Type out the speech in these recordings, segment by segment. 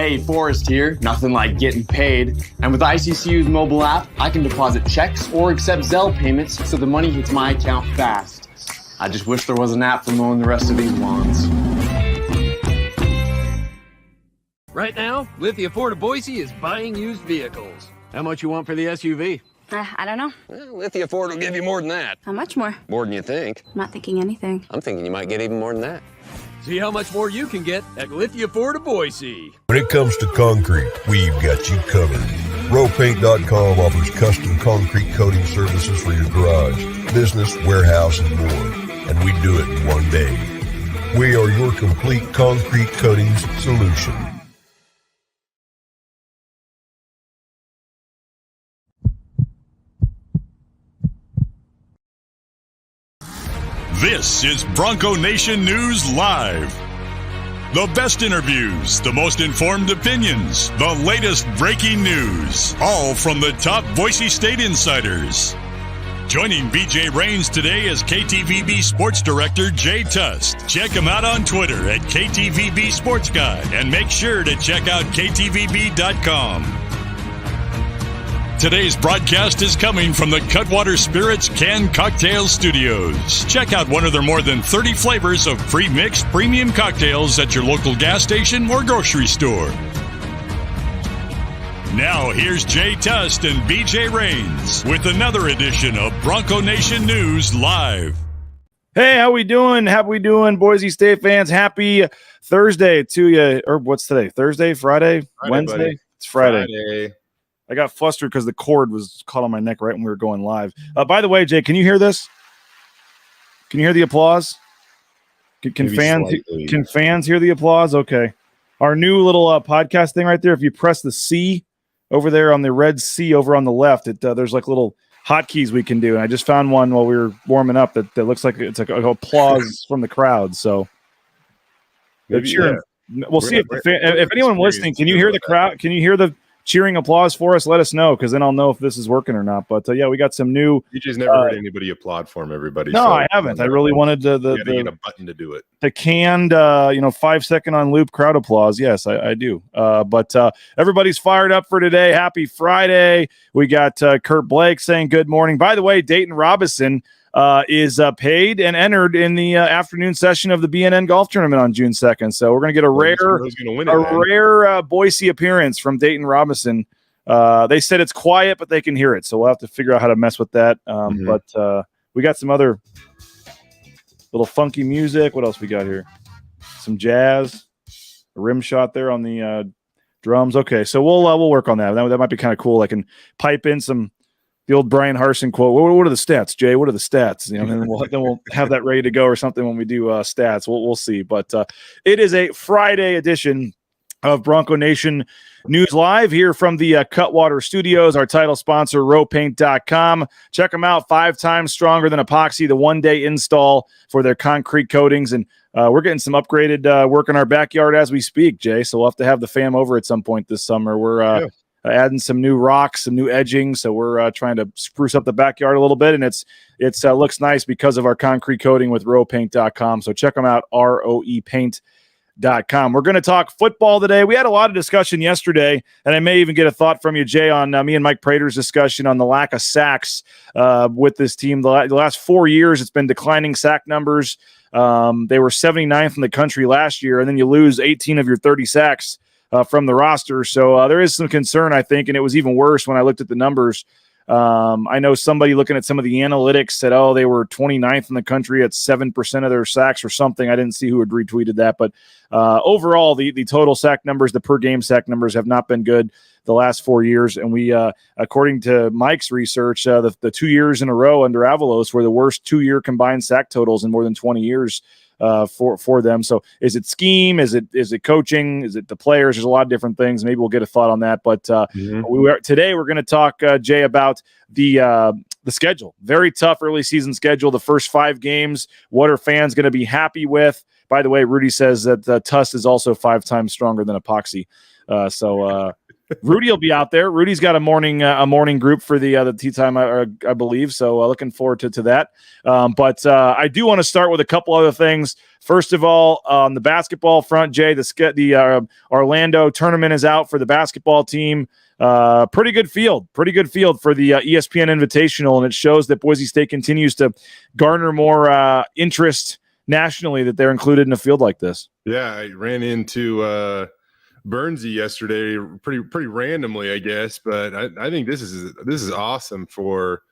Hey, Forrest here. Nothing like getting paid. And with ICCU's mobile app, I can deposit checks or accept Zelle payments so the money hits my account fast. I just wish there was an app for mowing the rest of these lawns. Right now, Lithia Ford of Boise is buying used vehicles. How much you want for the SUV? I don't know. Well, Lithia Ford will give you more than that. How much more? More than you think. I'm not thinking anything. I'm thinking you might get even more than that. See how much more you can get at Lithia Ford of Boise. When it comes to concrete, we've got you covered. Rowpaint.com offers custom concrete coating services for your garage, business, warehouse, and more. And we do it in one day. We are your complete concrete coatings solution. This is Bronco Nation News Live. The best interviews, the most informed opinions, the latest breaking news, all from the top Boise State insiders. Joining BJ Rains today is KTVB Sports Director Jay Tust. Check him out on Twitter at KTVB Sports Guy and make sure to check out KTVB.com. Today's broadcast is coming from the Cutwater Spirits Canned Cocktail Studios. Check out one of their more than 30 flavors of pre-mixed premium cocktails at your local gas station or grocery store. Now here's Jay Tust and BJ Rains with another edition of Bronco Nation News Live. Hey, how we doing? Boise State fans? Happy Thursday to you. Or what's today? Thursday, Friday, Wednesday? Buddy. It's Friday. I got flustered because the cord was caught on my neck right when we were going live. By the way, Jay, can you hear this? Can you hear the applause? Can fans hear the applause? Okay. Our new little podcast thing right there, if you press the C over there on the red C over on the left, there's like little hotkeys we can do. And I just found one while we were warming up that looks like it's like applause from the crowd. So maybe, yeah. We'll see if anyone listening, can you hear the crowd? Can you hear the cheering applause for us? Let us know, because then I'll know if this is working or not. But yeah, we got some new. You just never heard anybody applaud for him, everybody. No, so, I haven't. I really wanted to get a button to do it. The canned, 5-second on loop crowd applause. Yes, I do. But everybody's fired up for today. Happy Friday. We got Kurt Blake saying good morning. By the way, Dayton Robinson is paid and entered in the afternoon session of the BNN golf tournament on June 2nd. So we're going to get a rare Boise appearance from Dayton Robinson. They said it's quiet, but they can hear it. So we'll have to figure out how to mess with that. But we got some other little funky music. What else we got here? Some jazz, a rim shot there on the drums. Okay, so we'll work on that. That might be kind of cool. I can pipe in the old Brian Harson quote. What are the stats, Jay? What are the stats? And then we'll have that ready to go or something when we do stats. We'll see. But it is a Friday edition of Bronco Nation News Live here from the Cutwater Studios. Our title sponsor, Rowpaint.com. Check them out. 5 times stronger than epoxy. The one-day install for their concrete coatings. And we're getting some upgraded work in our backyard as we speak, Jay. So we'll have to have the fam over at some point this summer. We're adding some new rocks, some new edging. So we're trying to spruce up the backyard a little bit. And it's looks nice because of our concrete coating with Rowpaint.com. So check them out, ROEpaint.com. We're going to talk football today. We had a lot of discussion yesterday, and I may even get a thought from you, Jay, on me and Mike Prater's discussion on the lack of sacks with this team. The last 4 years, it's been declining sack numbers. They were 79th in the country last year, and then you lose 18 of your 30 sacks from the roster. So there is some concern, I think, and it was even worse when I looked at the numbers. I know somebody looking at some of the analytics said, they were 29th in the country at 7% of their sacks or something. I didn't see who had retweeted that, but overall, the total sack numbers, the per game sack numbers have not been good the last 4 years. And we, according to Mike's research, the 2 years in a row under Avalos were the worst 2-year combined sack totals in more than 20 years. For them. So is it scheme? Is it coaching? Is it the players? There's a lot of different things. Maybe we'll get a thought on that. But today we're going to talk, Jay, about the schedule. Very tough early season schedule. The first 5 games. What are fans going to be happy with? By the way, Rudy says that Tust is also 5 times stronger than epoxy. So Rudy will be out there. Rudy's got a morning group for the tea time, I believe. So looking forward to that. But I do want to start with a couple other things. First of all, on the basketball front, Jay, the Orlando tournament is out for the basketball team. Pretty good field for the ESPN Invitational, and it shows that Boise State continues to garner more interest nationally that they're included in a field like this. Yeah, I ran into Burnsy yesterday, pretty randomly, I guess, but I think this is awesome for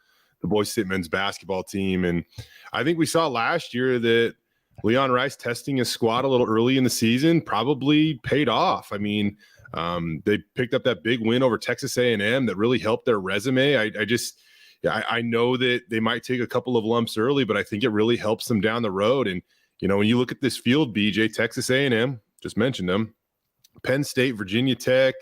the Boise State men's basketball team, and I think we saw last year that Leon Rice testing his squad a little early in the season probably paid off. I mean, they picked up that big win over Texas A&M that really helped their resume. I know that they might take a couple of lumps early, but I think it really helps them down the road. And when you look at this field, BJ, Texas A&M, just mentioned them, Penn State, Virginia Tech,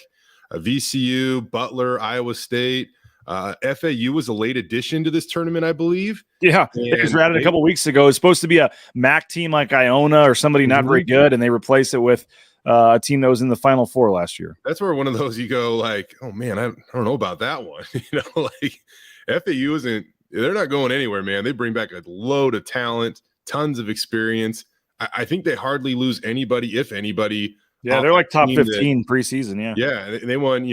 VCU, Butler, Iowa State. FAU was a late addition to this tournament, I believe. Yeah, they just ran it a couple weeks ago. It's supposed to be a MAC team like Iona or somebody not very good, and they replaced it with a team that was in the Final Four last year. That's where one of those you go like, oh man, I don't know about that one. Like FAU they're not going anywhere, man. They bring back a load of talent, tons of experience. I think they hardly lose anybody, if anybody. Yeah, they're like top 15 preseason. Yeah. Yeah. They won,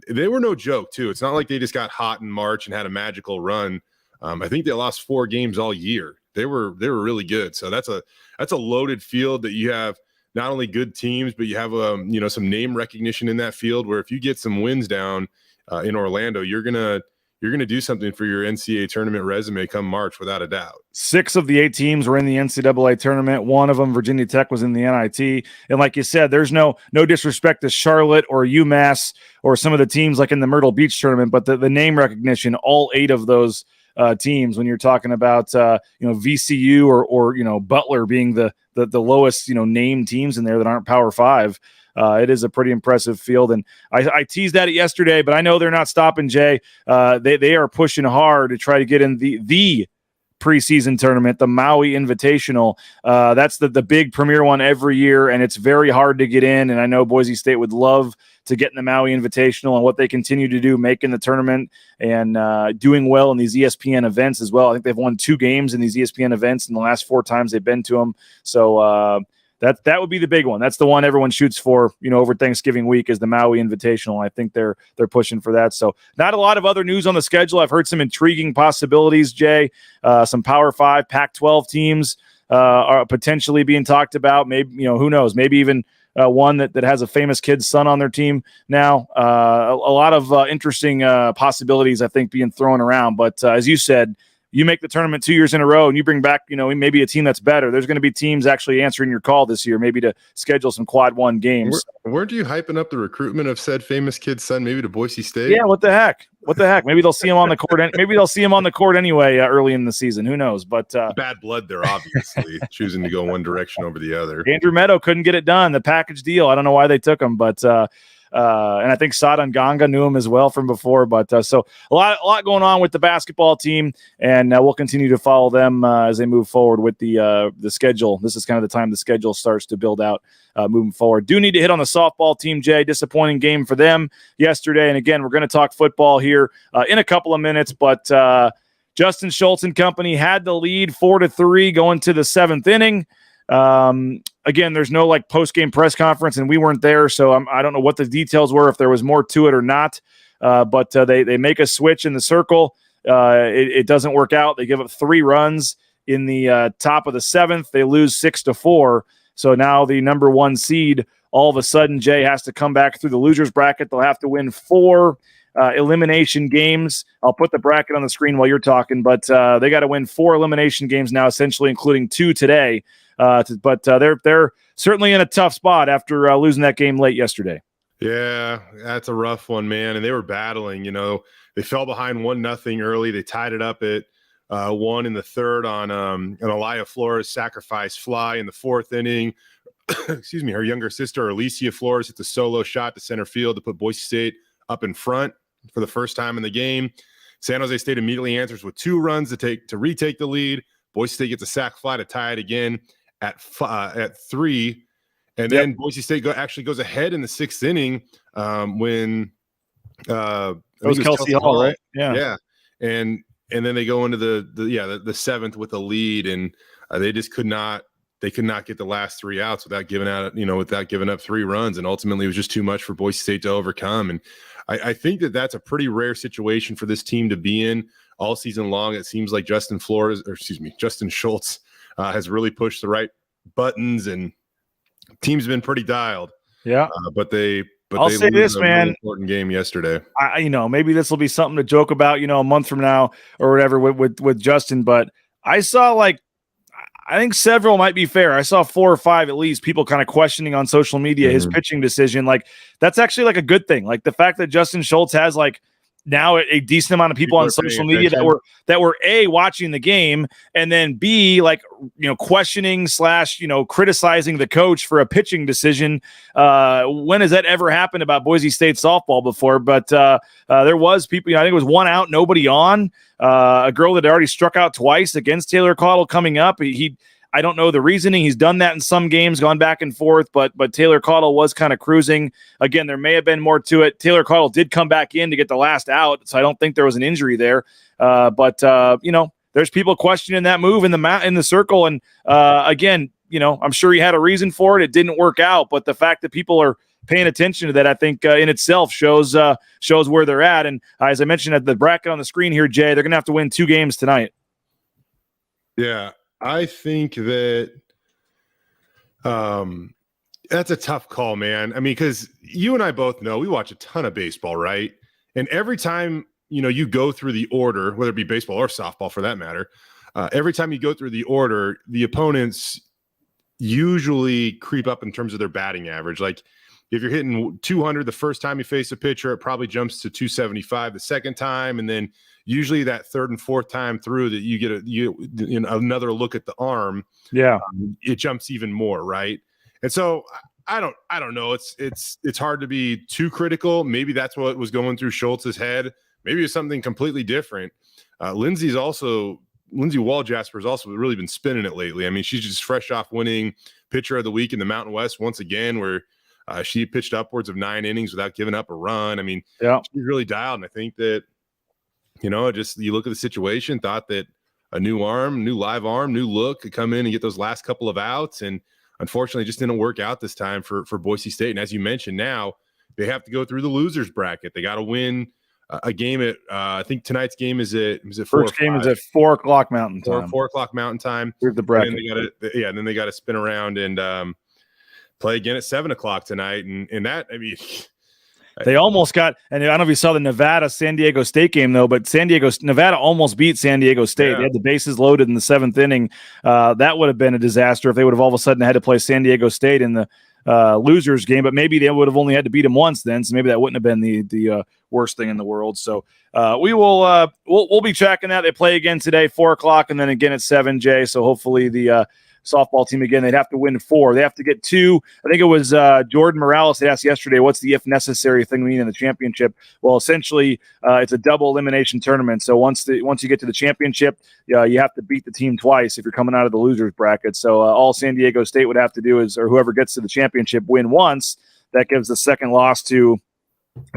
they were no joke too. It's not like they just got hot in March and had a magical run. I think they lost 4 games all year. They were really good. So that's a loaded field that you have not only good teams, but you have, some name recognition in that field where if you get some wins down in Orlando, you're going to do something for your NCAA tournament resume come March without a doubt. 6 of the 8 teams were in the NCAA tournament. One of them, Virginia Tech, was in the NIT. And like you said, there's no disrespect to Charlotte or UMass or some of the teams like in the Myrtle Beach tournament, but the name recognition, all 8 of those teams, when you're talking about VCU or Butler being the lowest name teams in there that aren't Power 5. It is a pretty impressive field, and I teased at it yesterday, but I know they're not stopping, Jay. They are pushing hard to try to get in the preseason tournament, the Maui Invitational. That's the big premier one every year, and it's very hard to get in, and I know Boise State would love to get in the Maui Invitational, and what they continue to do, making the tournament and doing well in these ESPN events as well. I think they've won 2 games in these ESPN events in the last 4 times they've been to them. So that would be the big one. That's the one everyone shoots for, over Thanksgiving week is the Maui Invitational. I think they're pushing for that. So not a lot of other news on the schedule. I've heard some intriguing possibilities, Jay. Some Power 5, Pac-12 teams are potentially being talked about. Maybe, who knows? Maybe even one that has a famous kid's son on their team now. A lot of interesting possibilities, I think, being thrown around. But as you said, you make the tournament 2 years in a row and you bring back, maybe a team that's better. There's going to be teams actually answering your call this year, maybe to schedule some quad 1 games. Weren't you hyping up the recruitment of said famous kid's son, maybe to Boise State? Yeah. What the heck? Maybe they'll see him on the court. Maybe they'll see him on the court anyway early in the season. Who knows? But bad blood there, obviously, choosing to go one direction over the other. Andrew Meadow couldn't get it done. The package deal. I don't know why they took him, but and I think Sadan Ganga knew him as well from before. But so a lot going on with the basketball team, and we'll continue to follow them as they move forward with the schedule. This is kind of the time the schedule starts to build out moving forward. Do need to hit on the softball team, Jay. Disappointing game for them yesterday. And again, we're going to talk football here in a couple of minutes, but Justin Schultz and company had the lead 4-3 going to the 7th inning. Again, there's no post-game press conference, and we weren't there, so I don't know what the details were, if there was more to it or not. But they make a switch in the circle. It doesn't work out. They give up 3 runs in the top of the 7th. They lose 6-4. So now the number 1 seed, all of a sudden, Jay, has to come back through the losers bracket. They'll have to win 4 elimination games. I'll put the bracket on the screen while you're talking, but they got to win 4 elimination games now, essentially, including 2 today. But they're certainly in a tough spot after losing that game late yesterday. Yeah, that's a rough one, man. And they were battling. They fell behind 1-0 early. They tied it up at 1 in the 3rd on an Elia Flores sacrifice fly in the 4th inning. Excuse me. Her younger sister, Alicia Flores, hit the solo shot to center field to put Boise State up in front for the first time in the game. San Jose State immediately answers with 2 runs to retake the lead. Boise State gets a sac fly to tie it again at 3. And then Boise State actually goes ahead in the 6th inning when It was Kelsey Hall, right? Yeah. And then they go into the seventh with a lead, and they just could not get the last three outs without giving up 3 runs. And ultimately it was just too much for Boise State to overcome. And I think that's a pretty rare situation for this team to be in all season long. It seems like Justin Schultz has really pushed the right buttons, and team's been pretty dialed. Yeah. I'll say this, man. Really important game yesterday. Maybe this will be something to joke about, a month from now or whatever with Justin. But I saw I think several might be fair. I saw 4 or 5 at least people kind of questioning on social media his pitching decision. That's actually a good thing. The fact that Justin Schultz has now a decent amount of people on social media that were A, watching the game, and then B, questioning / criticizing the coach for a pitching decision. When has that ever happened about Boise State softball before? But there was people, I think it was 1 out, nobody on, a girl that had already struck out twice against Taylor Caudle coming up. I don't know the reasoning. He's done that in some games, gone back and forth, but Taylor Caudle was kind of cruising. Again, there may have been more to it. Taylor Caudle did come back in to get the last out, so I don't think there was an injury there. But there's people questioning that move in the circle, and again, I'm sure he had a reason for it. It didn't work out, but the fact that people are paying attention to that, I think in itself shows where they're at. And as I mentioned at the bracket on the screen here, Jay, they're going to have to win 2 games tonight. Yeah. I think that that's a tough call, man. I mean, because you and I both know we watch a ton of baseball, right? And every time, you go through the order, whether it be baseball or softball for that matter, every time you go through the order, the opponents usually creep up in terms of their batting average. If you're hitting 200 the first time you face a pitcher, it probably jumps to 275 the second time, and then usually that third and fourth time through that you get another look at the arm. Yeah, it jumps even more, right? And so I don't know. It's hard to be too critical. Maybe that's what was going through Schultz's head. Maybe it's something completely different. Lindsay Walljasper's also really been spinning it lately. I mean, she's just fresh off winning pitcher of the week in the Mountain West once again, where she pitched upwards of 9 innings without giving up a run. I mean, she's really dialed. And I think that, you look at the situation, thought that a new live arm, new look could come in and get those last couple of outs. And unfortunately, just didn't work out this time for Boise State. And as you mentioned, now they have to go through the losers bracket. They got to win a game at, I think tonight's game is at 4 First game is at 4 o'clock Mountain Time. 4 o'clock Mountain Time. Through the bracket. And then they got to spin around and play again at 7 o'clock tonight. And that, I mean, they almost got, and I don't know if you saw the Nevada-San Diego State game, though, but Nevada almost beat San Diego State. They had the bases loaded in the 7th inning. That would have been a disaster if they would have all of a sudden had to play San Diego State in the losers game, but maybe they would have only had to beat them once then, so maybe that wouldn't have been the worst thing in the world. So we'll be tracking that. They play again today, 4 o'clock, and then again at 7, Jay, so hopefully the softball team again, they'd have to win 4. They have to get 2. I think it was Jordan Morales that asked yesterday, what's the if necessary thing we need in the championship? Well, essentially, it's a double elimination tournament. So once you get to the championship, you have to beat the team twice if you're coming out of the losers bracket. So all San Diego State would have to do is, or whoever gets to the championship, win once. That gives the second loss to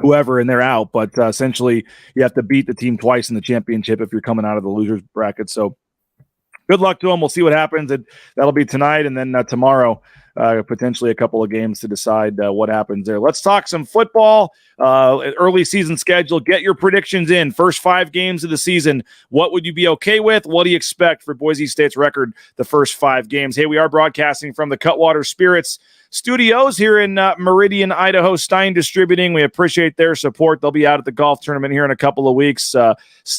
whoever, and they're out. But essentially, you have to beat the team twice in the championship if you're coming out of the losers bracket. So good luck to them. We'll see what happens. That'll be tonight, and then tomorrow, potentially a couple of games to decide what happens there. Let's talk some football. Early season schedule. Get your predictions in. First 5 games of the season. What would you be okay with? What do you expect for Boise State's record the first 5 games? Hey, we are broadcasting from the Cutwater Spirits Studios here in Meridian, Idaho. Stein Distributing. We appreciate their support. They'll be out at the golf tournament here in a couple of weeks.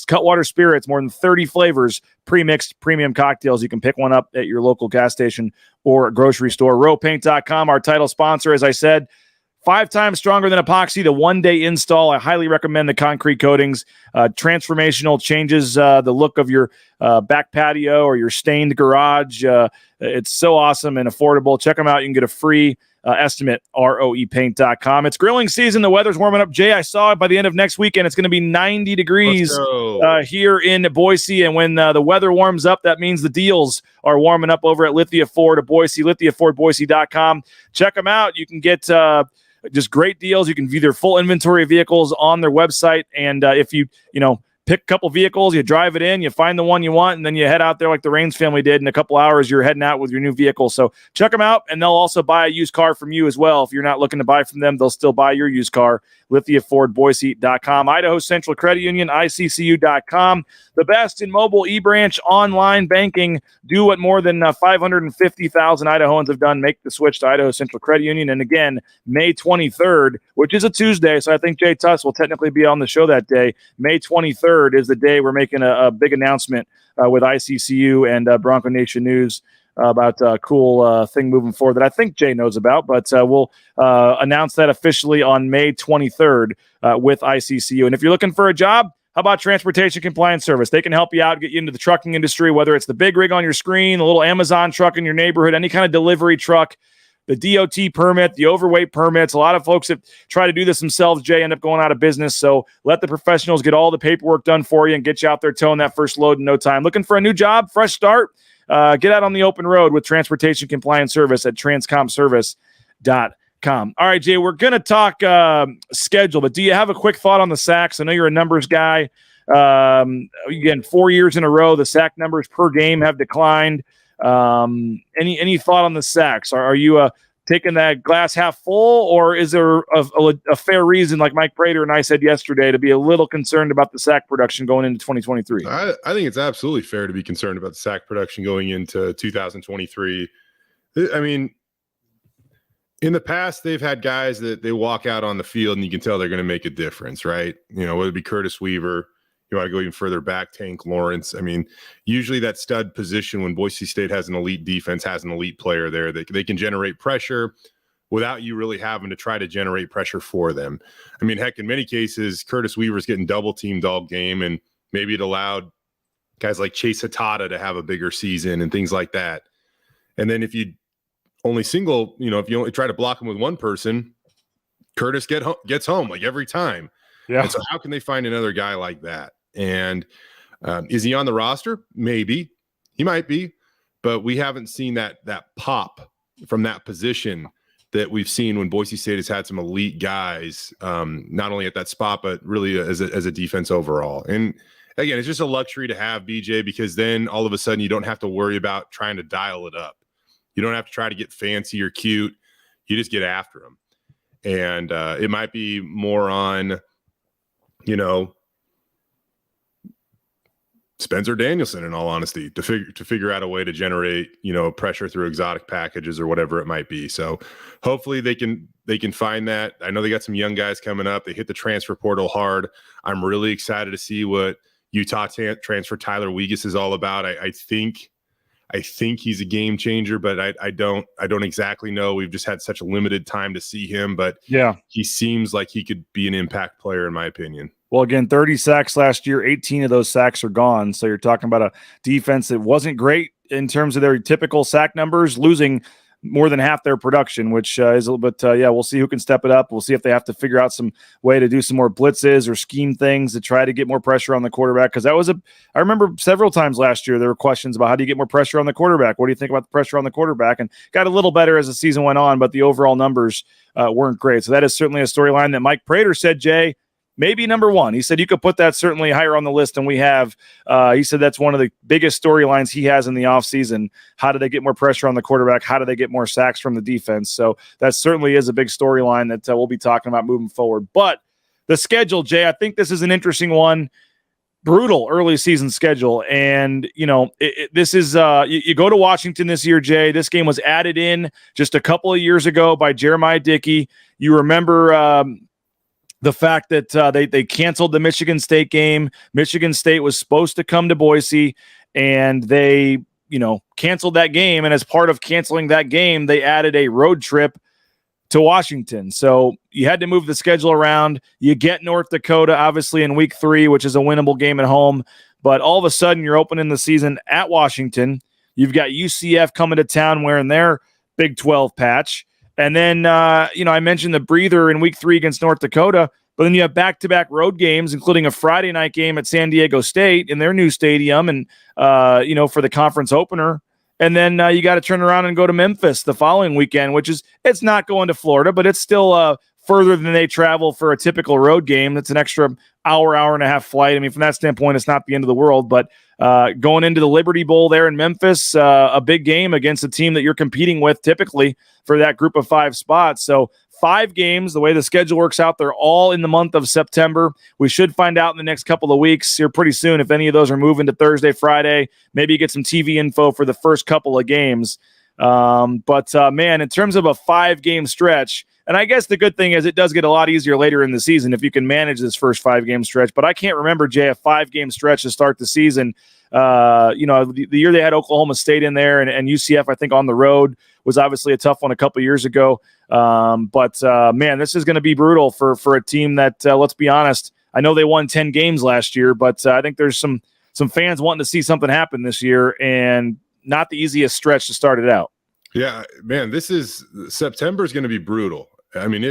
Cutwater Spirits, more than 30 flavors, pre-mixed premium cocktails. You can pick one up at your local gas station or grocery store. Rowpaint.com, our title sponsor, as I said, 5 times stronger than epoxy. The 1-day install. I highly recommend the concrete coatings. Transformational, changes the look of your back patio or your stained garage. It's so awesome and affordable. Check them out. You can get a free estimate, roepaint.com. It's grilling season. The weather's warming up. Jay, I saw it by the end of next weekend. It's going to be 90 degrees here in Boise. And when the weather warms up, that means the deals are warming up over at Lithia Ford of Boise, lithiafordboise.com. Check them out. You can get just great deals. You can view their full inventory of vehicles on their website. And if you pick a couple vehicles, you drive it in, you find the one you want, and then you head out there like the Raines family did. In a couple hours, you're heading out with your new vehicle. So check them out, and they'll also buy a used car from you as well. If you're not looking to buy from them, they'll still buy your used car. LithiaFordBoise.com, Idaho Central Credit Union, ICCU.com. The best in mobile e-branch online banking. Do what more than 550,000 Idahoans have done. Make the switch to Idaho Central Credit Union. And again, May 23rd, which is a Tuesday, so I think Jay Tust will technically be on the show that day. May 23rd is the day we're making a big announcement with ICCU and Bronco Nation News about a cool thing moving forward that I think Jay knows about, but we'll announce that officially on May 23rd with ICCU. And if you're looking for a job, how about Transportation Compliance Service? They can help you out, get you into the trucking industry, whether it's the big rig on your screen, the little Amazon truck in your neighborhood, any kind of delivery truck, the DOT permit, the overweight permits. A lot of folks that try to do this themselves, Jay, end up going out of business. So let the professionals get all the paperwork done for you and get you out there towing that first load in no time. Looking for a new job, fresh start? Get out on the open road with Transportation Compliance Service at transcomservice.com. All right, Jay, we're going to talk schedule, but do you have a quick thought on the sacks? I know you're a numbers guy. Again, 4 years in a row, the sack numbers per game have declined. Any thought on the sacks? Are you taking that glass half full, or is there a fair reason, like Mike Prater and I said yesterday, to be a little concerned about the sack production going into 2023? I think it's absolutely fair to be concerned about the sack production going into 2023. I mean, in the past, they've had guys that they walk out on the field and you can tell they're going to make a difference, right? Whether it be Curtis Weaver, you want to go even further back, Tank Lawrence. I mean, usually that stud position when Boise State has an elite defense, has an elite player there, they can generate pressure without you really having to try to generate pressure for them. I mean, heck, in many cases, Curtis Weaver's getting double teamed all game, and maybe it allowed guys like Chase Hatada to have a bigger season and things like that. And then if you only if you only try to block him with one person, Curtis gets home like every time. Yeah. And so how can they find another guy like that? And is he on the roster? Maybe. He might be. But we haven't seen that pop from that position that we've seen when Boise State has had some elite guys, not only at that spot, but really as a defense overall. And again, it's just a luxury to have, BJ, because then all of a sudden you don't have to worry about trying to dial it up. You don't have to try to get fancy or cute. You just get after them. And it might be more on, Spencer Danielson, in all honesty, to figure out a way to generate, pressure through exotic packages or whatever it might be. So hopefully they can find that. I know they got some young guys coming up. They hit the transfer portal hard. I'm really excited to see what Utah transfer Tyler Wegas is all about. I think he's a game changer, but I don't exactly know. We've just had such a limited time to see him, but yeah, he seems like he could be an impact player in my opinion. Well, again, 30 sacks last year, 18 of those sacks are gone. So you're talking about a defense that wasn't great in terms of their typical sack numbers, losing more than half their production, which is a little bit, we'll see who can step it up. We'll see if they have to figure out some way to do some more blitzes or scheme things to try to get more pressure on the quarterback. Because I remember several times last year, there were questions about how do you get more pressure on the quarterback? What do you think about the pressure on the quarterback? And got a little better as the season went on, but the overall numbers weren't great. So that is certainly a storyline that Mike Prater said, Jay, maybe number one. He said you could put that certainly higher on the list than we have. He said that's one of the biggest storylines he has in the offseason. How do they get more pressure on the quarterback? How do they get more sacks from the defense? So that certainly is a big storyline that we'll be talking about moving forward. But the schedule, Jay, I think this is an interesting one. Brutal early season schedule. And, this is you go to Washington this year, Jay. This game was added in just a couple of years ago by Jeremiah Dickey. You remember the fact that they canceled the Michigan State game. Michigan State was supposed to come to Boise, and they, canceled that game. And as part of canceling that game, they added a road trip to Washington. So you had to move the schedule around. You get North Dakota, obviously, in week 3, which is a winnable game at home. But all of a sudden, you're opening the season at Washington. You've got UCF coming to town wearing their Big 12 patch. And then, I mentioned the breather in week 3 against North Dakota, but then you have back-to-back road games, including a Friday night game at San Diego State in their new stadium and, for the conference opener. And then you got to turn around and go to Memphis the following weekend, it's not going to Florida, but it's still further than they travel for a typical road game. That's an extra hour and a half flight. I mean, from that standpoint, it's not the end of the world, but going into the Liberty Bowl there in Memphis, a big game against a team that you're competing with typically for that group of 5 spots. So 5 games, the way the schedule works out, they're all in the month of September. We should find out in the next couple of weeks here pretty soon if any of those are moving to Thursday, Friday, maybe get some TV info for the first couple of games. Man, in terms of a 5-game stretch, and I guess the good thing is it does get a lot easier later in the season if you can manage this first 5-game stretch. But I can't remember, Jay, a 5-game stretch to start the season. The year they had Oklahoma State in there and UCF, I think, on the road was obviously a tough one a couple years ago. Man, this is going to be brutal for a team that, let's be honest, I know they won 10 games last year, but I think there's some fans wanting to see something happen this year, and not the easiest stretch to start it out. Yeah, man, September is going to be brutal. I mean,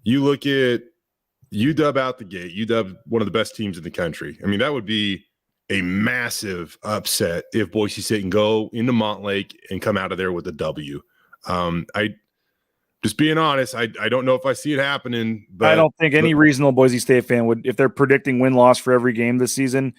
you look at UW out the gate, UW, one of the best teams in the country. I mean, that would be a massive upset if Boise State can go into Montlake and come out of there with a W. Just being honest, I don't know if I see it happening. But I don't think any reasonable Boise State fan would, if they're predicting win-loss for every game this season,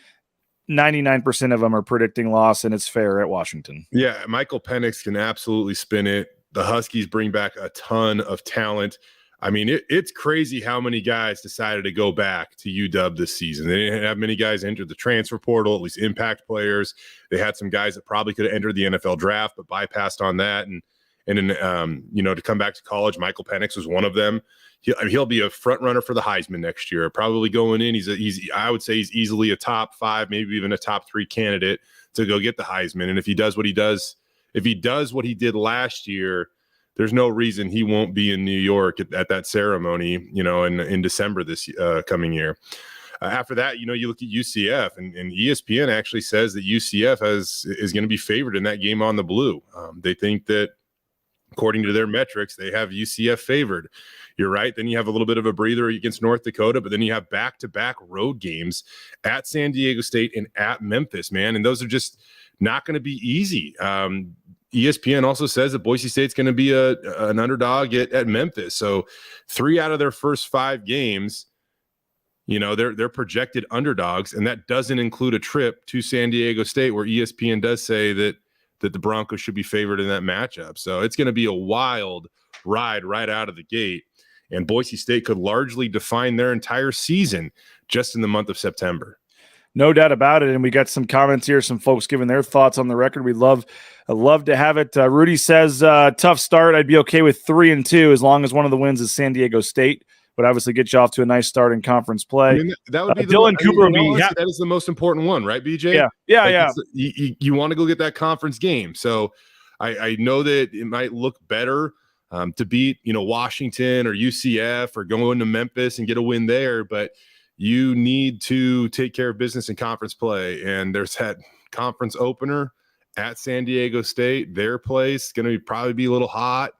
99% of them are predicting loss, and it's fair at Washington. Yeah, Michael Penix can absolutely spin it. The Huskies bring back a ton of talent. I mean, it's crazy how many guys decided to go back to UW this season. They didn't have many guys enter the transfer portal, at least impact players. They had some guys that probably could have entered the NFL draft, but bypassed on that. And to come back to college, Michael Penix was one of them. He'll be a front runner for the Heisman next year. Probably going in, I would say he's easily a top 5, maybe even a top 3 candidate to go get the Heisman. And if he does what he did last year, there's no reason he won't be in New York at that ceremony, in December this coming year. After that, you look at UCF, and ESPN actually says that UCF is going to be favored in that game on the blue. They think that, according to their metrics, they have UCF favored. You're right. Then you have a little bit of a breather against North Dakota, but then you have back-to-back road games at San Diego State and at Memphis, man. And those are just not going to be easy. ESPN also says that Boise State's going to be an underdog at Memphis. So 3 out of their first 5 games, they're projected underdogs, and that doesn't include a trip to San Diego State, where ESPN does say that the Broncos should be favored in that matchup. So it's going to be a wild ride right out of the gate, and Boise State could largely define their entire season just in the month of September. No doubt about it. And we got some comments here, some folks giving their thoughts on the record. I'd love to have it. Rudy says, tough start. I'd be okay with 3-2 as long as one of the wins is San Diego State. Would obviously get you off to a nice start in conference play. I mean, that would be Dylan Cooper. That is the most important one, right, BJ? Yeah. You want to go get that conference game. So I know that it might look better to beat, Washington or UCF or go into Memphis and get a win there, but you need to take care of business in conference play. And there's that conference opener at San Diego State. Their place going to probably be a little hot.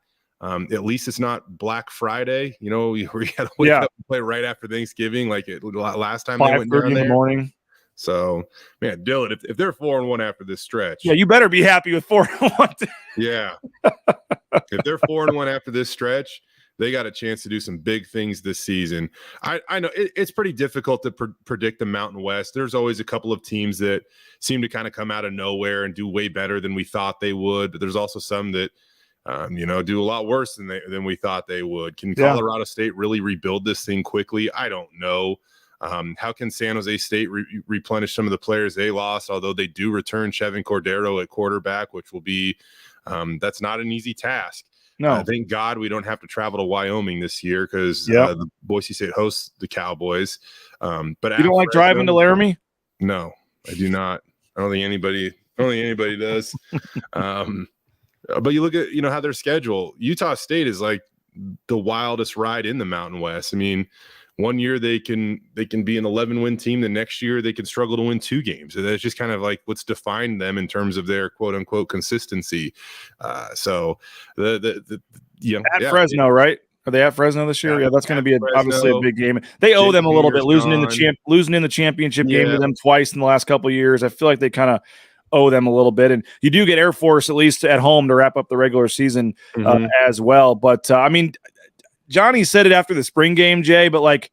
At least it's not Black Friday, where you got to wake up and play right after Thanksgiving, like last time they went down there. In the morning. So, man, Dylan, if they're 4-1 after this stretch, you better be happy with 4-1. Yeah, if they're 4-1 after this stretch, they got a chance to do some big things this season. I know it's pretty difficult to predict the Mountain West. There's always a couple of teams that seem to kind of come out of nowhere and do way better than we thought they would, but there's also some that do a lot worse than we thought they would. Can Colorado State really rebuild this thing quickly? I don't know. How can San Jose State replenish some of the players they lost, although they do return Chevin Cordero at quarterback, which will be that's not an easy task. No. Thank God we don't have to travel to Wyoming this year because the Boise State hosts the Cowboys. But you don't like driving to Laramie? No, I do not. I don't think anybody does. But you look at how their schedule. Utah State is like the wildest ride in the Mountain West. I mean, one year they can be an 11-win team. The next year they can struggle to win 2 games. So that's just kind of like what's defined them in terms of their quote unquote consistency. So at Fresno, right? Are they at Fresno this year? Yeah, that's going to be obviously a big game. They owe them a little bit, losing in the championship game to them twice in the last couple of years. I feel like they kind of owe them a little bit, and you do get Air Force at least at home to wrap up the regular season as well. But I mean, Johnny said it after the spring game, Jay, but like,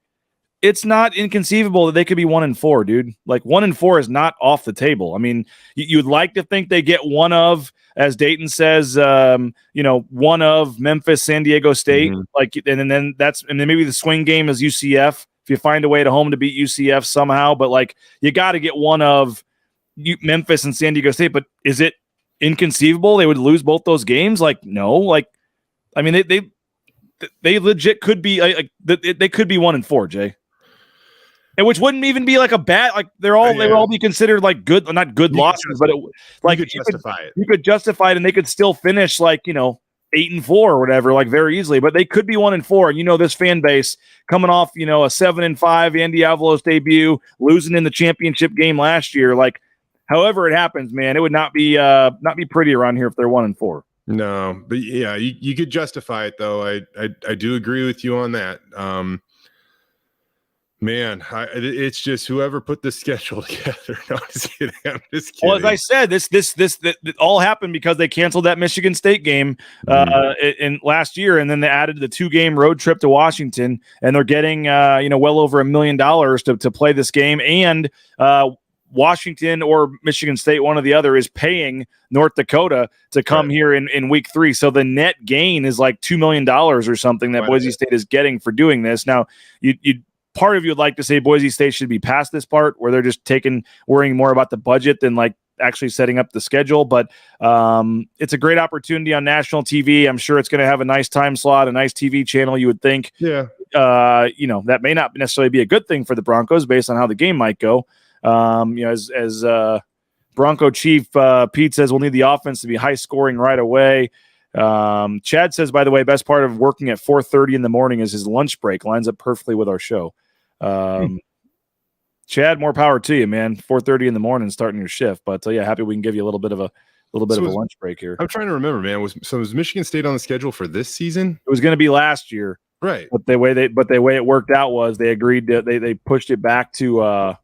it's not inconceivable that they could be 1-4, dude. Like 1-4 is not off the table. I mean, you'd like to think they get one of, as Dayton says, one of Memphis, San Diego State. Like, and then maybe the swing game is UCF. If you find a way at home to beat UCF somehow, but like you got to get one of Memphis and San Diego State. But is it inconceivable they would lose both those games? Like, no. Like, I mean, they legit could be they could be 1-4, Jay. And which wouldn't even be like a bad, like they would all be considered like good, not good losses, but you could justify it, and they could still finish like 8-4 or whatever, like very easily. But they could be 1-4, and this fan base coming off a 7-5 Andy Avalos debut, losing in the championship game last year. Like, however it happens, man, it would not be pretty around here if they're 1-4. No, but yeah, you could justify it though. I do agree with you on that. Man, it's just whoever put this schedule together. No, I'm just kidding. Well, as I said, this all happened because they canceled that Michigan State game in last year, and then they added the 2-game road trip to Washington, and they're getting well over $1 million to play this game, and Washington or Michigan State, one or the other, is paying North Dakota to come here in week 3. So the net gain is like $2 million or something that Boise State is getting for doing this. Now, you part of you would like to say Boise State should be past this part where they're just worrying more about the budget than like actually setting up the schedule. But it's a great opportunity on national TV. I'm sure it's going to have a nice time slot, a nice TV channel, you would think. Yeah. That may not necessarily be a good thing for the Broncos based on how the game might go. As Bronco Chief Pete says, we'll need the offense to be high scoring right away. Chad says, by the way, best part of working at 4:30 in the morning is his lunch break. Lines up perfectly with our show. Chad, more power to you, man. 4:30 in the morning starting your shift. But happy we can give you a little bit of a lunch break here. I'm trying to remember, man. Was Michigan State on the schedule for this season? It was going to be last year, right? But the way it worked out was they agreed to they pushed it back to I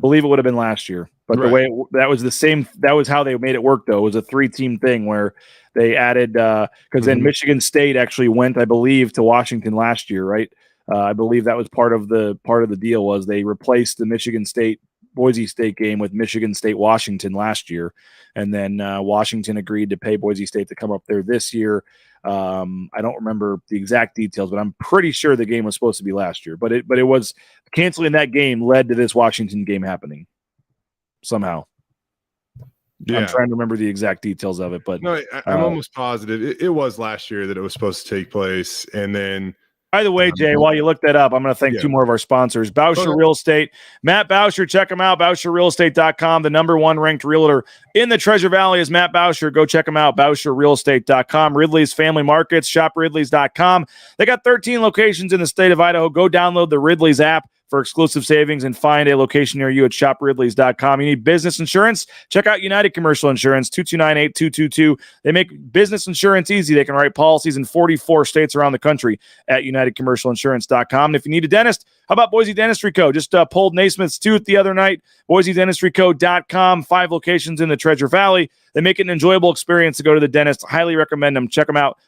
believe it would have been last year. But the way that was how they made it work, though. It was a 3-team thing where they added because then Michigan State actually went, I believe, to Washington last year, right? I believe that was part of the deal was they replaced the Michigan State Boise State game with Michigan State Washington last year, and then Washington agreed to pay Boise State to come up there this year. I don't remember the exact details, but I'm pretty sure the game was supposed to be last year. But it was canceling that game led to this Washington game happening somehow. Yeah. I'm trying to remember the exact details of it, but no, I'm almost positive it was last year that it was supposed to take place, and then. By the way, Jay, while you look that up, I'm going to thank 2 more of our sponsors. Bauscher Real Estate. Matt Bauscher, check him out, BauscherRealEstate.com. The #1 ranked realtor in the Treasure Valley is Matt Bauscher. Go check him out, BauscherRealEstate.com. Ridley's Family Markets, ShopRidleys.com. They got 13 locations in the state of Idaho. Go download the Ridley's app for exclusive savings and find a location near you at ShopRidleys.com. You need business insurance? Check out United Commercial Insurance, 229-8222. They make business insurance easy. They can write policies in 44 states around the country at UnitedCommercialInsurance.com. And if you need a dentist, how about Boise Dentistry Co.? Just pulled Naismith's tooth the other night. BoiseDentistryCo.com, 5 locations in the Treasure Valley. They make it an enjoyable experience to go to the dentist. Highly recommend them. Check them out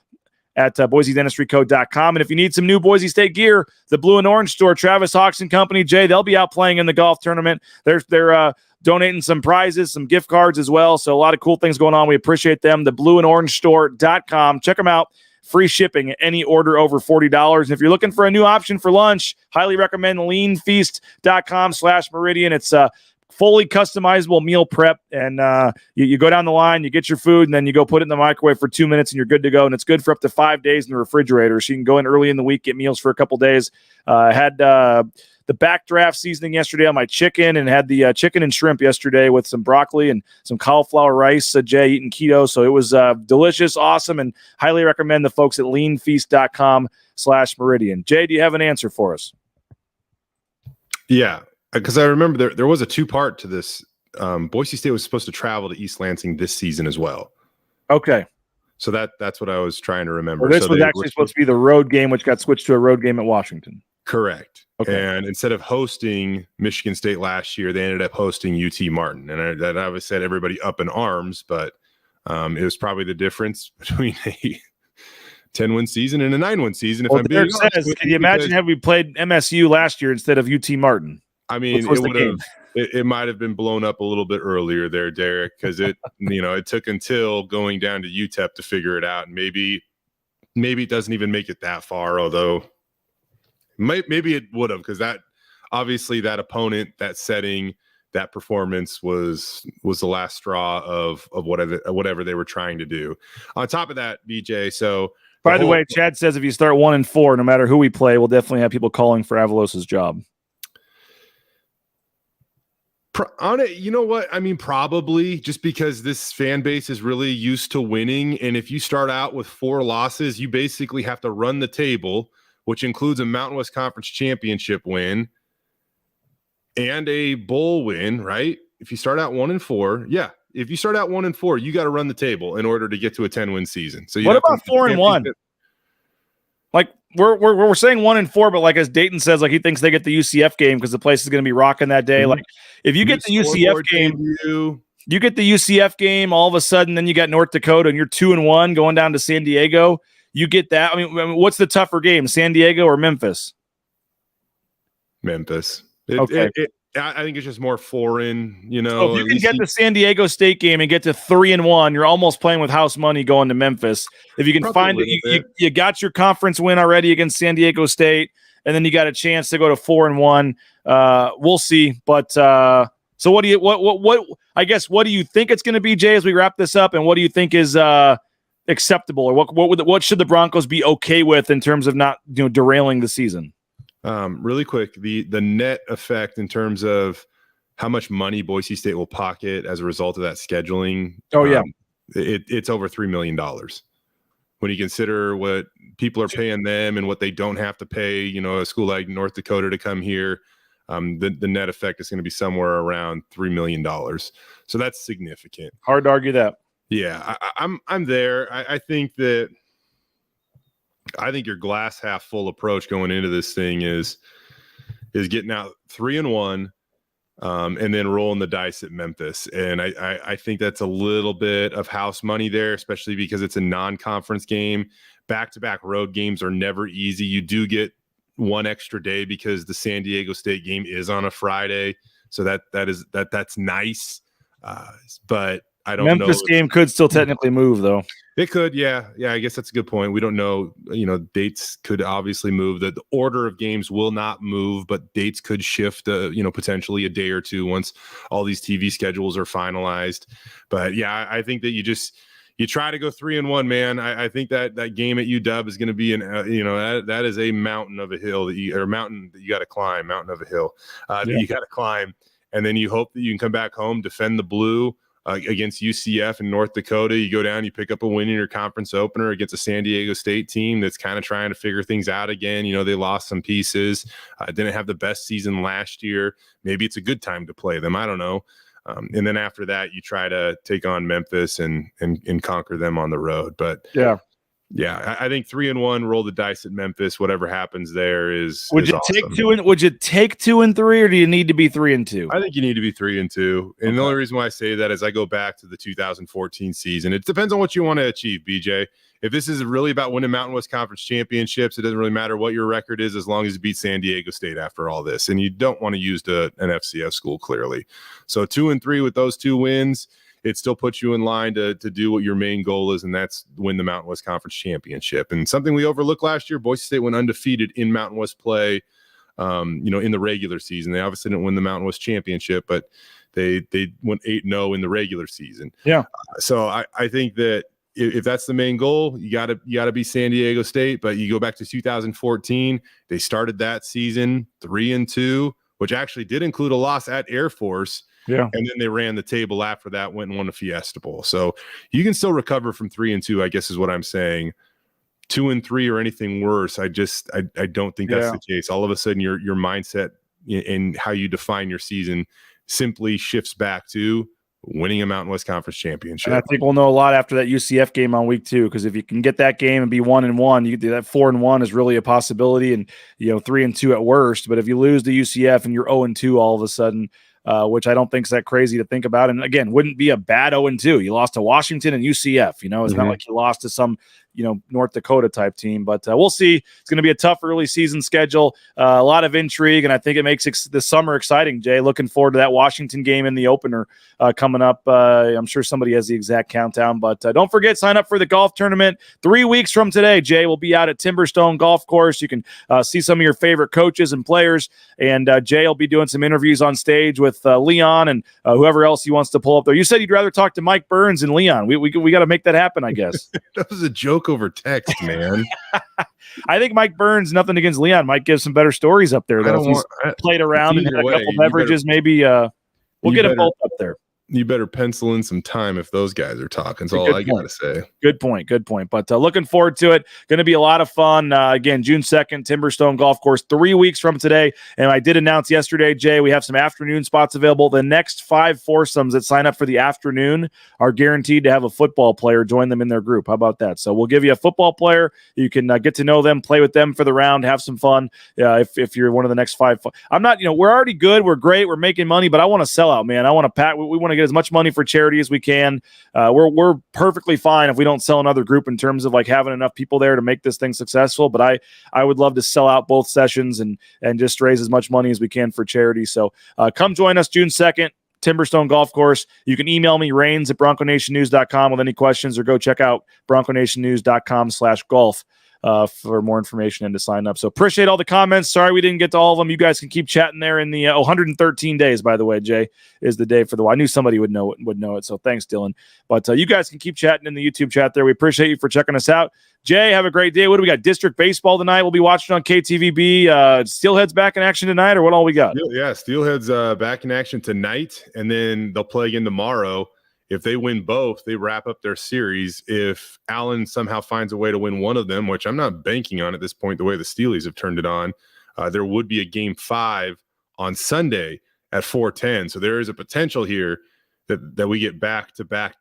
at BoiseDentistryCo.com. And if you need some new Boise State gear, the Blue and Orange Store, Travis Hawks and Company, Jay, they'll be out playing in the golf tournament. They're donating some prizes, some gift cards as well. So a lot of cool things going on. We appreciate them. The BlueandOrangeStore.com. Check them out. Free shipping at any order over $40. And if you're looking for a new option for lunch, highly recommend leanfeast.com/Meridian. It's fully customizable meal prep, and you go down the line, you get your food, and then you go put it in the microwave for 2 minutes, and you're good to go. And it's good for up to 5 days in the refrigerator. So you can go in early in the week, get meals for a couple days. Had the backdraft seasoning yesterday on my chicken, and had the chicken and shrimp yesterday with some broccoli and some cauliflower rice. Jay eating keto, so it was delicious, awesome, and highly recommend the folks at leanfeast.com/Meridian. Jay, do you have an answer for us? Yeah. Because I remember there was a 2-part to this. Boise State was supposed to travel to East Lansing this season as well. Okay. So that's what I was trying to remember. Well, this was actually supposed to be the road game, which got switched to a road game at Washington. Correct. Okay. And instead of hosting Michigan State last year, they ended up hosting UT Martin. And that obviously set everybody up in arms, but it was probably the difference between 10-win season and a 9-win season. If Well, I'm Derek being honest says, with can you imagine had we played MSU last year instead of UT Martin? I mean, Which was the game? it might have been blown up a little bit earlier there, Derek, because it took until going down to UTEP to figure it out, and maybe it doesn't even make it that far. Although maybe it would have, because that obviously that opponent, that setting, that performance was the last straw of whatever they were trying to do. On top of that, BJ. So by the way, Chad says if you start 1-4, no matter who we play, we'll definitely have people calling for Avalos's job. On it, you know what? I mean, probably just because this fan base is really used to winning. And if you start out with 4 losses, you basically have to run the table, which includes a Mountain West Conference championship win and a bowl win, right? If you start out 1-4, yeah. If you start out 1-4, you got to run the table in order to get to a 10-win season. So what about 4-1? Like we're saying 1-4, but like as Dayton says, like he thinks they get the UCF game because the place is going to be rocking that day. Mm-hmm. Like if you get the UCF game, you get the UCF game, all of a sudden, then you got North Dakota and you're 2-1 going down to San Diego. You get that. I mean, what's the tougher game, San Diego or Memphis? Memphis. Okay. I think it's just more foreign, So if you can get the San Diego State game and get to 3-1, you're almost playing with house money going to Memphis. If you can find it, you got your conference win already against San Diego State, and then you got a chance to go to 4-1. We'll see. But so what do you think it's going to be, Jay, as we wrap this up, and what do you think is acceptable, or what should the Broncos be okay with in terms of not derailing the season? Really quick, the net effect in terms of how much money Boise State will pocket as a result of that scheduling. Oh, yeah. It's over $3 million. When you consider what people are paying them and what they don't have to pay, a school like North Dakota to come here, the net effect is going to be somewhere around $3 million. So that's significant. Hard to argue that. Yeah, I'm there. I think your glass half full approach going into this thing is getting out 3-1, and then rolling the dice at Memphis. And I think that's a little bit of house money there, especially because it's a non-conference game. Back-to-back road games are never easy. You do get one extra day because the San Diego State game is on a Friday, so that's nice. But I don't know. Memphis game could still technically move, though. It could, yeah. I guess that's a good point. We don't know. Dates could obviously move. The order of games will not move, but dates could shift. Potentially a day or two once all these TV schedules are finalized. But yeah, I think that you try to go 3-1, man. I think that game at UW is going to be that is a mountain of a hill that you got to climb. Mountain of a hill that you got to climb, and then you hope that you can come back home, defend the blue. Against UCF and North Dakota, you go down, you pick up a win in your conference opener against a San Diego State team that's kind of trying to figure things out again. They lost some pieces, didn't have the best season last year. Maybe it's a good time to play them. I don't know. And then after that, you try to take on Memphis and conquer them on the road. But yeah, I think 3-1, roll the dice at Memphis. Whatever happens there is. Would you awesome. Would you take 2-3, or do you need to be 3-2? I think you need to be 3-2, and the only reason why I say that is I go back to the 2014 season. It depends on what you want to achieve, BJ. If this is really about winning Mountain West Conference championships, it doesn't really matter what your record is as long as you beat San Diego State after all this, and you don't want to use an FCS school clearly. So 2-3 with those 2 wins. It still puts you in line to do what your main goal is, and that's win the Mountain West Conference championship. And something we overlooked last year, Boise State went undefeated in Mountain West play, in the regular season. They obviously didn't win the Mountain West championship, but they went 8-0 in the regular season. Yeah. So I think that if that's the main goal, you gotta be San Diego State. But you go back to 2014, they started that season 3-2, which actually did include a loss at Air Force. Yeah. And then they ran the table after that, went and won a Fiesta Bowl. So you can still recover from 3-2, I guess is what I'm saying. 2-3 or anything worse, I don't think that's the case. All of a sudden your mindset and how you define your season simply shifts back to winning a Mountain West Conference championship. And I think we'll know a lot after that UCF game on week 2, because if you can get that game and be 1-1, you can do that. 4-1 is really a possibility, and 3-2 at worst. But if you lose to UCF and you're 0-2 all of a sudden, which I don't think is that crazy to think about. And again, wouldn't be a bad 0-2. You lost to Washington and UCF. It's not like you lost to some North Dakota type team. But we'll see. It's going to be a tough early season schedule, a lot of intrigue, and I think it makes the summer exciting, Jay. Looking forward to that Washington game in the opener coming up. I'm sure somebody has the exact countdown, but don't forget, sign up for the golf tournament 3 weeks from today. Jay will be out at Timberstone Golf Course. You can see some of your favorite coaches and players, and Jay will be doing some interviews on stage with Leon and whoever else he wants to pull up there. You said you'd rather talk to Mike Burns and Leon. We got to make that happen, I guess. That was a joke over text, man. I think Mike Burns, nothing against Leon, might give some better stories up there, though. If he's played around and had a couple beverages, maybe we'll get them both up there. You better pencil in some time if those guys are talking. That's all I got to say. Good point. But looking forward to it. Going to be a lot of fun. Again, June 2nd, Timberstone Golf Course, 3 weeks from today. And I did announce yesterday, Jay, we have some afternoon spots available. The next 5 foursomes that sign up for the afternoon are guaranteed to have a football player join them in their group. How about that? So we'll give you a football player. You can get to know them, play with them for the round, have some fun. If you're one of the next 5. I'm not, we're already good. We're great. We're making money, but I want to sell out, man. I want to pack. We want to get as much money for charity as we can. We're perfectly fine if we don't sell another group in terms of having enough people there to make this thing successful. But I would love to sell out both sessions and just raise as much money as we can for charity. So come join us June 2nd, Timberstone Golf Course. You can email me, rains@bronconationnews.com with any questions, or go check out bronconationnews.com/golf. For more information and to sign up. So appreciate all the comments. Sorry we didn't get to all of them. You guys can keep chatting there in the 113 days, by the way, Jay, is the day for the I knew somebody would know it. So thanks, Dylan. But you guys can keep chatting in the YouTube chat there. We appreciate you for checking us out. Jay, have a great day. What do we got? District baseball tonight. We'll be watching on KTVB. Steelheads back in action tonight, or what all we got? Yeah, Steelheads back in action tonight, and then they'll play again tomorrow. If they win both, they wrap up their series. If Allen somehow finds a way to win one of them, which I'm not banking on at this point, the way the Steelies have turned it on, there would be a game 5 on Sunday at 4:10. So there is a potential here that we get back to back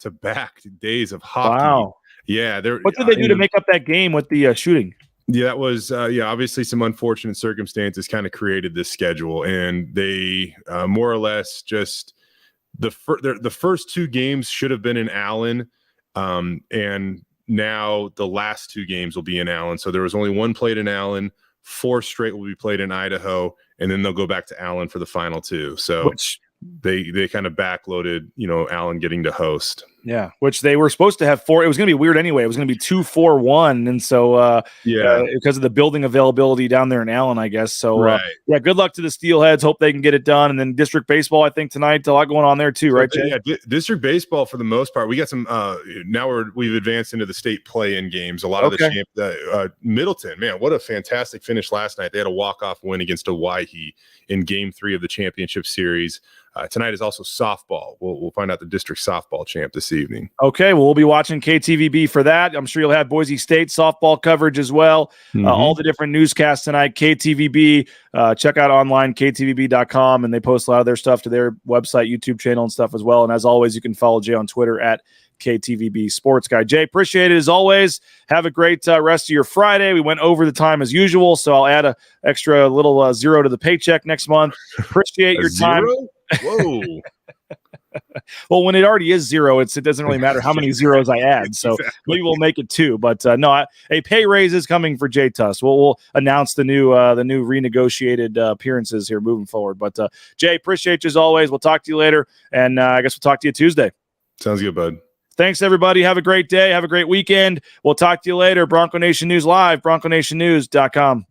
days of hockey. Wow. Yeah. What did they do to make up that game with the shooting? Yeah, that was obviously some unfortunate circumstances kind of created this schedule, and they more or less just the first 2 games should have been in Allen, and now the last 2 games will be in Allen. So there was only 1 played in Allen, 4 straight will be played in Idaho, and then they'll go back to Allen for the final 2. So they kind of backloaded, Allen getting to host. Yeah, which they were supposed to have 4. It was going to be weird anyway. It was going to be 2-4-1, and so because of the building availability down there in Allen, I guess. So right. Good luck to the Steelheads. Hope they can get it done. And then district baseball, I think tonight, a lot going on there too, right, Jay? Yeah, district baseball for the most part. We got some. Now we've advanced into the state play-in games. A lot of the Middleton, man, what a fantastic finish last night. They had a walk-off win against Owyhee in Game 3 of the championship series. Tonight is also softball. We'll find out the district softball champ this evening. Okay, well, we'll be watching KTVB for that. I'm sure you'll have Boise State softball coverage as well. All the different newscasts tonight, KTVB. Check out online, ktvb.com, and they post a lot of their stuff to their website, YouTube channel, and stuff as well. And as always, you can follow Jay on Twitter at KTVB Sports Guy. Jay, appreciate it as always. Have a great rest of your Friday. We went over the time as usual, so I'll add a extra little 0 to the paycheck next month. Appreciate your time. Whoa. Well, when it already is 0, it doesn't really matter how many zeros I add. So maybe we'll make it 2. But a pay raise is coming for Jay Tust. We'll announce the new renegotiated appearances here moving forward. But Jay, appreciate you as always. We'll talk to you later, and I guess we'll talk to you Tuesday. Sounds good, bud. Thanks, everybody. Have a great day. Have a great weekend. We'll talk to you later. Bronco Nation News Live, bronconationnews.com.